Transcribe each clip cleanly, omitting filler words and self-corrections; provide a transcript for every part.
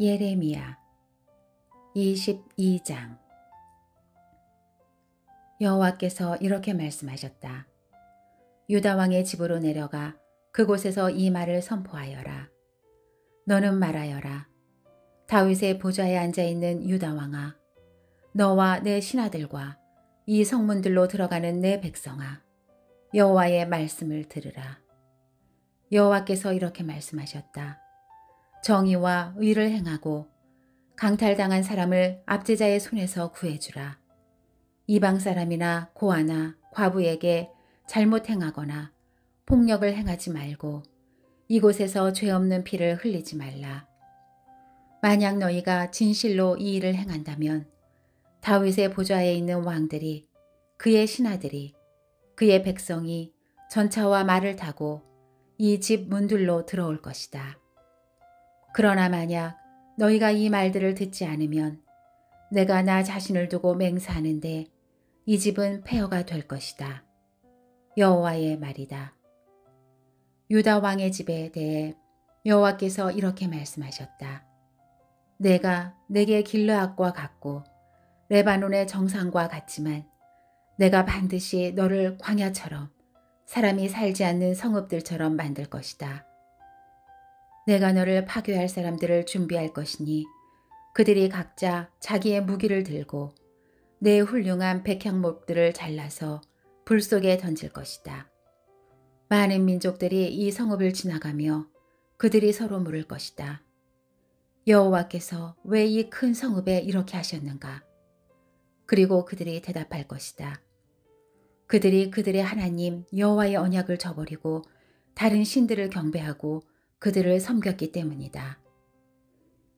예레미야 22장. 여호와께서 이렇게 말씀하셨다. 유다 왕의 집으로 내려가 그곳에서 이 말을 선포하여라. 너는 말하여라. 다윗의 보좌에 앉아있는 유다 왕아, 너와 내 신하들과 이 성문들로 들어가는 내 백성아, 여호와의 말씀을 들으라. 여호와께서 이렇게 말씀하셨다. 정의와 의를 행하고 강탈당한 사람을 압제자의 손에서 구해주라. 이방 사람이나 고아나 과부에게 잘못 행하거나 폭력을 행하지 말고 이곳에서 죄 없는 피를 흘리지 말라. 만약 너희가 진실로 이 일을 행한다면 다윗의 보좌에 있는 왕들이, 그의 신하들이, 그의 백성이 전차와 말을 타고 이 집 문들로 들어올 것이다. 그러나 만약 너희가 이 말들을 듣지 않으면 내가 나 자신을 두고 맹세하는데 이 집은 폐허가 될 것이다. 여호와의 말이다. 유다 왕의 집에 대해 여호와께서 이렇게 말씀하셨다. 내가 내게 길르앗과 같고 레바논의 정상과 같지만 내가 반드시 너를 광야처럼 사람이 살지 않는 성읍들처럼 만들 것이다. 내가 너를 파괴할 사람들을 준비할 것이니 그들이 각자 자기의 무기를 들고 내 훌륭한 백향목들을 잘라서 불 속에 던질 것이다. 많은 민족들이 이 성읍을 지나가며 그들이 서로 물을 것이다. 여호와께서 왜 이 큰 성읍에 이렇게 하셨는가? 그리고 그들이 대답할 것이다. 그들이 그들의 하나님 여호와의 언약을 저버리고 다른 신들을 경배하고 그들을 섬겼기 때문이다.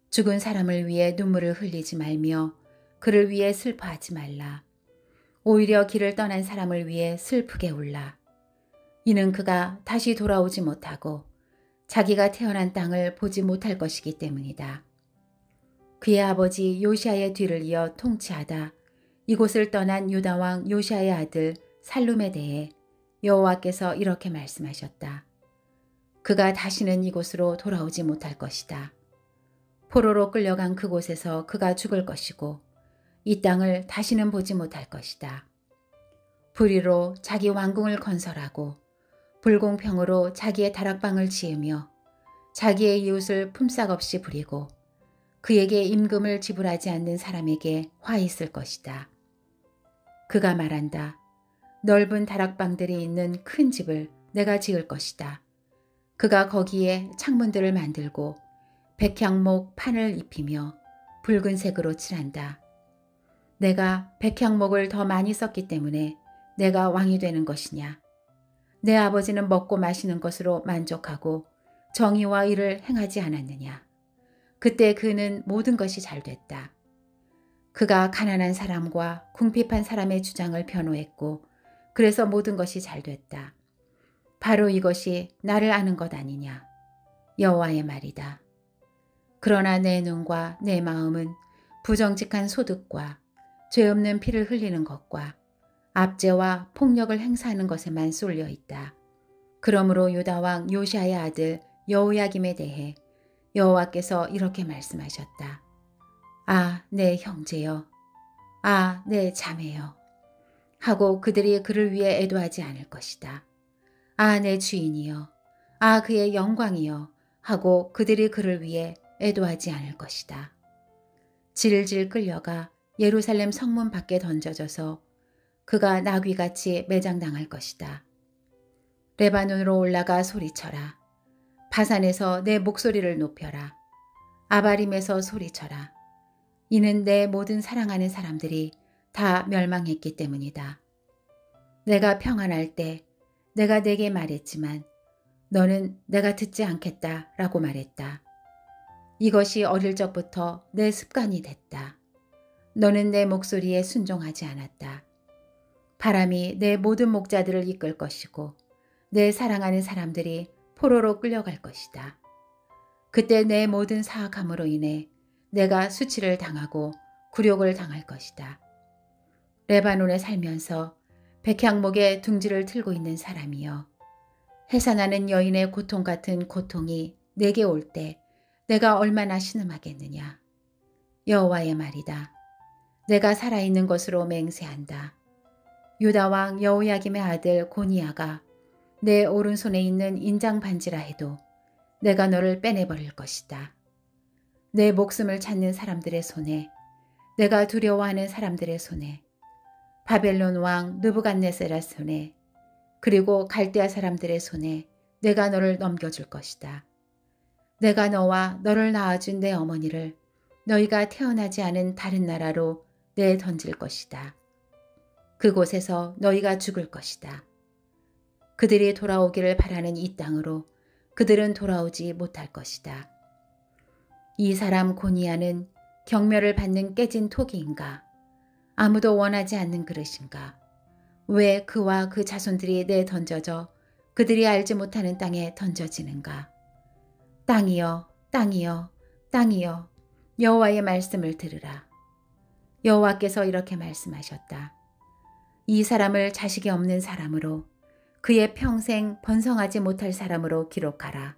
죽은 사람을 위해 눈물을 흘리지 말며 그를 위해 슬퍼하지 말라. 오히려 길을 떠난 사람을 위해 슬프게 울라. 이는 그가 다시 돌아오지 못하고 자기가 태어난 땅을 보지 못할 것이기 때문이다. 그의 아버지 요시아의 뒤를 이어 통치하다 이곳을 떠난 유다 왕 요시아의 아들 살룸에 대해 여호와께서 이렇게 말씀하셨다. 그가 다시는 이곳으로 돌아오지 못할 것이다. 포로로 끌려간 그곳에서 그가 죽을 것이고 이 땅을 다시는 보지 못할 것이다. 불의로 자기 왕궁을 건설하고 불공평으로 자기의 다락방을 지으며 자기의 이웃을 품삯 없이 부리고 그에게 임금을 지불하지 않는 사람에게 화 있을 것이다. 그가 말한다. 넓은 다락방들이 있는 큰 집을 내가 지을 것이다. 그가 거기에 창문들을 만들고 백향목 판을 입히며 붉은색으로 칠한다. 내가 백향목을 더 많이 썼기 때문에 내가 왕이 되는 것이냐? 내 아버지는 먹고 마시는 것으로 만족하고 정의와 의를 행하지 않았느냐? 그때 그는 모든 것이 잘 됐다. 그가 가난한 사람과 궁핍한 사람의 주장을 변호했고 그래서 모든 것이 잘 됐다. 바로 이것이 나를 아는 것 아니냐. 여호와의 말이다. 그러나 내 눈과 내 마음은 부정직한 소득과 죄 없는 피를 흘리는 것과 압제와 폭력을 행사하는 것에만 쏠려 있다. 그러므로 유다 왕 요시아의 아들 여호야김에 대해 여호와께서 이렇게 말씀하셨다. 아, 내 형제여. 아, 내 자매여. 하고 그들이 그를 위해 애도하지 않을 것이다. 아, 내 주인이여. 아, 그의 영광이여. 하고 그들이 그를 위해 애도하지 않을 것이다. 질질 끌려가 예루살렘 성문 밖에 던져져서 그가 나귀같이 매장당할 것이다. 레바논으로 올라가 소리쳐라. 바산에서 내 목소리를 높여라. 아바림에서 소리쳐라. 이는 내 모든 사랑하는 사람들이 다 멸망했기 때문이다. 내가 평안할 때 내가 내게 말했지만 너는 내가 듣지 않겠다라고 말했다. 이것이 어릴 적부터 내 습관이 됐다. 너는 내 목소리에 순종하지 않았다. 바람이 내 모든 목자들을 이끌 것이고 내 사랑하는 사람들이 포로로 끌려갈 것이다. 그때 내 모든 사악함으로 인해 내가 수치를 당하고 굴욕을 당할 것이다. 레바논에 살면서 백향목에 둥지를 틀고 있는 사람이여. 해산하는 여인의 고통 같은 고통이 내게 올 때 내가 얼마나 신음하겠느냐. 여호와의 말이다. 내가 살아있는 것으로 맹세한다. 유다 왕 여호야김의 아들 고니야가 내 오른손에 있는 인장 반지라 해도 내가 너를 빼내버릴 것이다. 내 목숨을 찾는 사람들의 손에, 내가 두려워하는 사람들의 손에, 바벨론 왕 느부갓네살의 손에, 그리고 갈대아 사람들의 손에 내가 너를 넘겨줄 것이다. 내가 너와 너를 낳아준 내 어머니를 너희가 태어나지 않은 다른 나라로 내던질 것이다. 그곳에서 너희가 죽을 것이다. 그들이 돌아오기를 바라는 이 땅으로 그들은 돌아오지 못할 것이다. 이 사람 고니야는 경멸을 받는 깨진 토기인가? 아무도 원하지 않는 그릇인가? 왜 그와 그 자손들이 내던져져 그들이 알지 못하는 땅에 던져지는가? 땅이여, 땅이여, 땅이여, 여호와의 말씀을 들으라. 여호와께서 이렇게 말씀하셨다. 이 사람을 자식이 없는 사람으로, 그의 평생 번성하지 못할 사람으로 기록하라.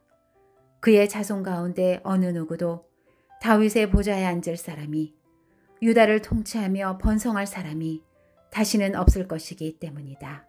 그의 자손 가운데 어느 누구도 다윗의 보좌에 앉을 사람이, 유다를 통치하며 번성할 사람이 다시는 없을 것이기 때문이다.